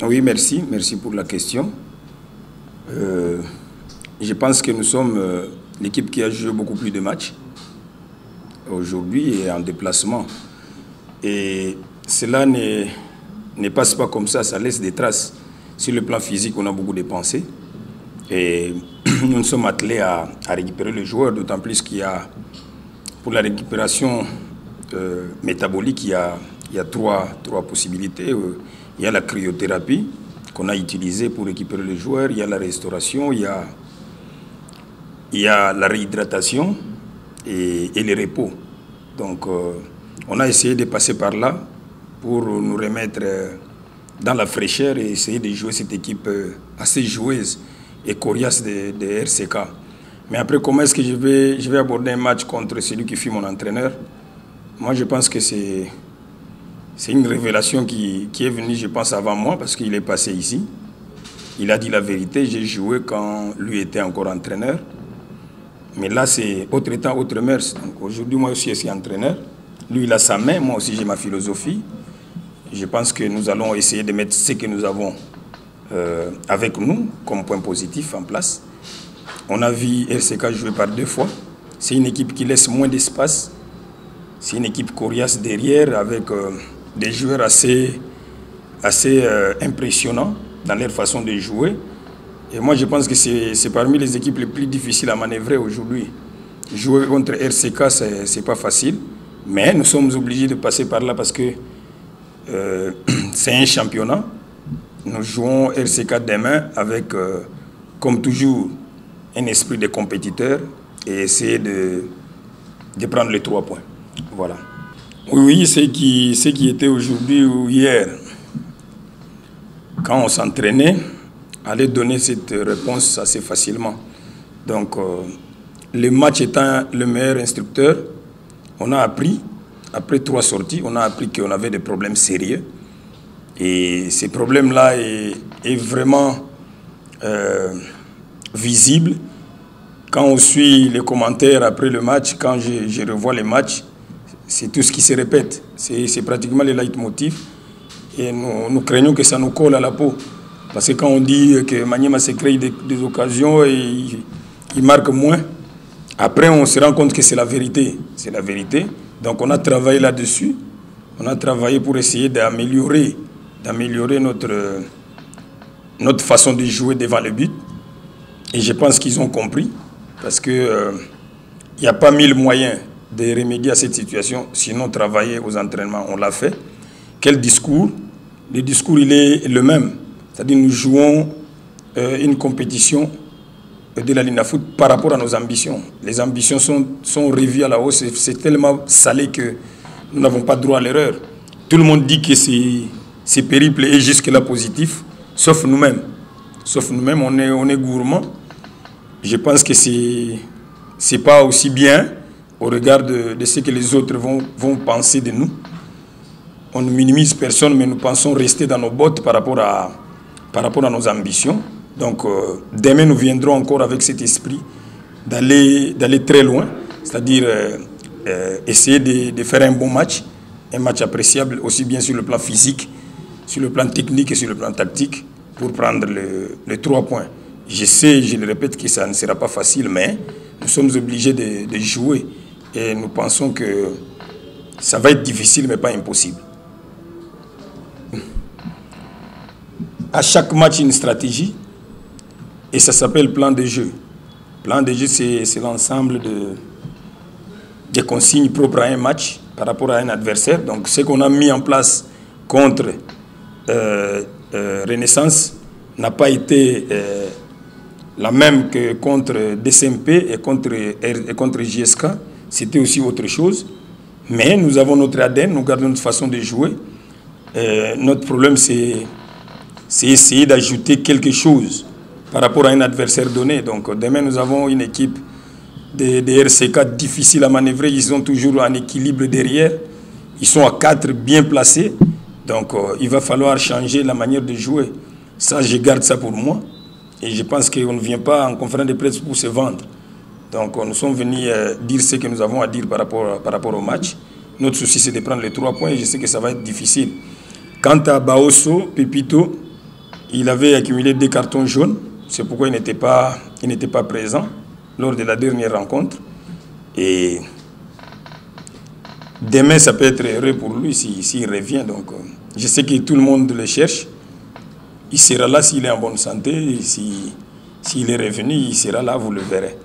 Oui, merci. Merci pour la question. Je pense que nous sommes l'équipe qui a joué beaucoup plus de matchs aujourd'hui et en déplacement. Et cela ne passe pas comme ça laisse des traces. Sur le plan physique, on a beaucoup dépensé. Et nous nous sommes attelés à récupérer les joueurs, d'autant plus qu'il y a, pour la récupération métabolique, il y a trois possibilités. Il y a la cryothérapie qu'on a utilisée pour récupérer les joueurs, il y a la restauration, il y a la réhydratation et les repos. Donc, on a essayé de passer par là pour nous remettre dans la fraîcheur et essayer de jouer cette équipe assez joueuse et coriace de RCK. Mais après, comment est-ce que je vais aborder un match contre celui qui fut mon entraîneur? Moi, je pense que c'est une révélation qui est venue, je pense, avant moi, parce qu'il est passé ici. Il a dit la vérité, j'ai joué quand lui était encore entraîneur. Mais là, c'est autre temps, autre mœurs. Donc aujourd'hui, moi aussi, je suis entraîneur. Lui, il a sa main, moi aussi, j'ai ma philosophie. Je pense que nous allons essayer de mettre ce que nous avons avec nous comme point positif en place. On a vu RCK jouer par 2 fois. C'est une équipe qui laisse moins d'espace. C'est une équipe coriace derrière avec des joueurs assez impressionnants dans leur façon de jouer. Et moi, je pense que c'est parmi les équipes les plus difficiles à manœuvrer aujourd'hui. Jouer contre RCK, ce n'est pas facile. Mais nous sommes obligés de passer par là parce que c'est un championnat. Nous jouons RCK demain avec, comme toujours, un esprit de compétiteur et essayer de prendre les 3 points. Voilà. Oui, ce qui était aujourd'hui ou hier, quand on s'entraînait, allait donner cette réponse assez facilement. Donc, le match étant le meilleur instructeur, on a appris, après 3 sorties, on a appris qu'on avait des problèmes sérieux. Et ces problèmes-là est vraiment visible. Quand on suit les commentaires après le match, quand je revois les matchs, c'est tout ce qui se répète. C'est pratiquement le leitmotiv. Et nous craignons que ça nous colle à la peau. Parce que quand on dit que Maniema se crée des occasions et il marque moins, après on se rend compte que c'est la vérité. C'est la vérité. Donc on a travaillé là-dessus. On a travaillé pour essayer d'améliorer notre façon de jouer devant le but. Et je pense qu'ils ont compris. Parce qu'il n'y a pas 1000 moyens de remédier à cette situation. Sinon, travailler aux entraînements, on l'a fait. Quel discours? Le discours, il est le même. C'est-à-dire nous jouons une compétition de la Linafoot par rapport à nos ambitions. Les ambitions sont revues à la hausse. C'est tellement salé que nous n'avons pas droit à l'erreur. Tout le monde dit que ce périple est jusque-là positif, sauf nous-mêmes. Sauf nous-mêmes, on est gourmands. Je pense que ce n'est pas aussi bien au regard de ce que les autres vont penser de nous. On ne minimise personne, mais nous pensons rester dans nos bottes par rapport à nos ambitions. Donc, demain, nous viendrons encore avec cet esprit d'aller très loin, c'est-à-dire essayer de faire un bon match, un match appréciable aussi bien sur le plan physique, sur le plan technique et sur le plan tactique, pour prendre les 3 points. Je sais, je le répète, que ça ne sera pas facile, mais nous sommes obligés de jouer. Et nous pensons que ça va être difficile, mais pas impossible. À chaque match, une stratégie, et ça s'appelle plan de jeu. Plan de jeu, c'est l'ensemble des consignes propres à un match par rapport à un adversaire. Donc, ce qu'on a mis en place contre Renaissance n'a pas été la même que contre DCMP et contre JSK. C'était aussi autre chose. Mais nous avons notre ADN, nous gardons notre façon de jouer. Notre problème, c'est essayer d'ajouter quelque chose par rapport à un adversaire donné. Donc demain, nous avons une équipe de RCK difficile à manœuvrer. Ils ont toujours un équilibre derrière. Ils sont à 4 bien placés. Donc il va falloir changer la manière de jouer. Ça, je garde ça pour moi. Et je pense qu'on ne vient pas en conférence de presse pour se vendre. Donc nous sommes venus dire ce que nous avons à dire par rapport au match. Notre souci, c'est de prendre les 3 points et je sais que ça va être difficile. Quant à Baosso, Pepito, il avait accumulé 2 cartons jaunes. C'est pourquoi il n'était pas présent lors de la dernière rencontre. Et demain, ça peut être heureux pour lui s'il revient. Donc, je sais que tout le monde le cherche. Il sera là s'il est en bonne santé. S'il est revenu, il sera là, vous le verrez.